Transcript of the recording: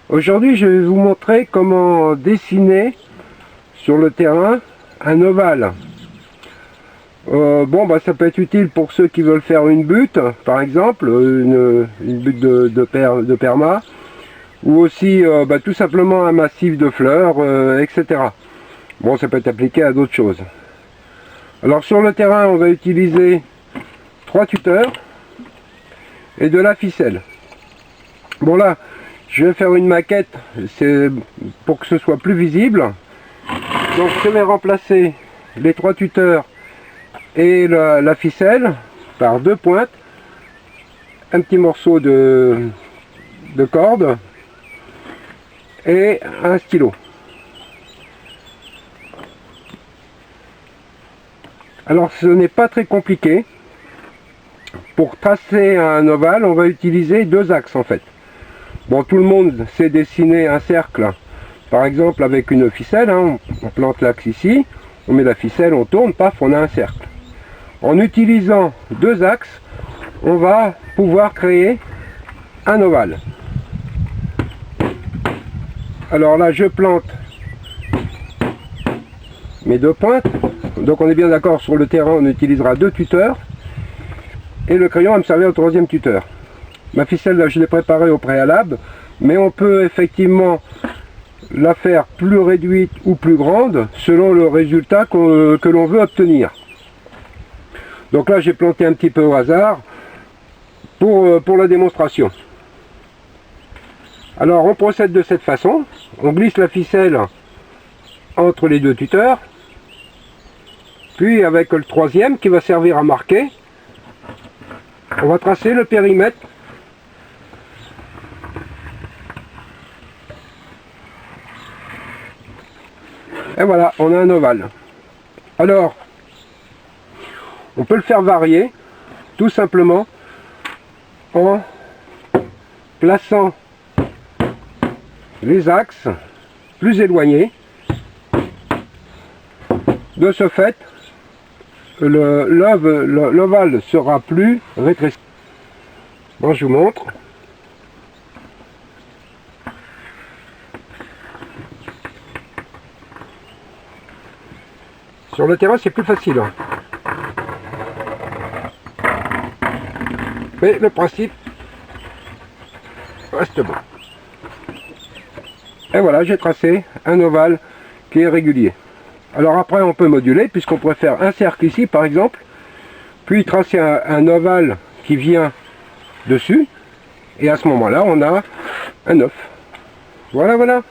Aujourd'hui, je vais vous montrer comment dessiner sur le terrain un ovale. Ça peut être utile pour ceux qui veulent faire une butte, par exemple, une butte de perma, ou aussi tout simplement un massif de fleurs, etc. Bon, ça peut être appliqué à d'autres choses. Alors sur le terrain, on va utiliser 3 tuteurs et de la ficelle. Bon là, je vais faire une maquette, c'est pour que ce soit plus visible. Donc je vais remplacer les 3 tuteurs et la ficelle par 2 pointes, un petit morceau de corde et un stylo. Alors ce n'est pas très compliqué. Pour tracer un ovale, on va utiliser 2 axes en fait. Bon, tout le monde sait dessiner un cercle, par exemple avec une ficelle, hein, on plante l'axe ici, on met la ficelle, on tourne, paf, on a un cercle. En utilisant 2 axes, on va pouvoir créer un ovale. Alors là, je plante mes 2 pointes, donc on est bien d'accord, sur le terrain on utilisera 2 tuteurs, et le crayon va me servir au 3e tuteur. Ma ficelle, là, je l'ai préparée au préalable, mais on peut effectivement la faire plus réduite ou plus grande selon le résultat que l'on veut obtenir. Donc là, j'ai planté un petit peu au hasard pour la démonstration. Alors, on procède de cette façon. On glisse la ficelle entre les 2 tuteurs, puis avec le 3e qui va servir à marquer, on va tracer le périmètre. Et voilà, on a un ovale. Alors, on peut le faire varier, tout simplement, en plaçant les axes plus éloignés. De ce fait, l'ovale sera plus rétréci. Bon, je vous montre. Sur le terrain, c'est plus facile. Mais le principe reste bon. Et voilà, j'ai tracé un ovale qui est régulier. Alors après, on peut moduler, puisqu'on pourrait faire un cercle ici, par exemple, puis tracer un ovale qui vient dessus, et à ce moment-là, on a un œuf. Voilà, voilà.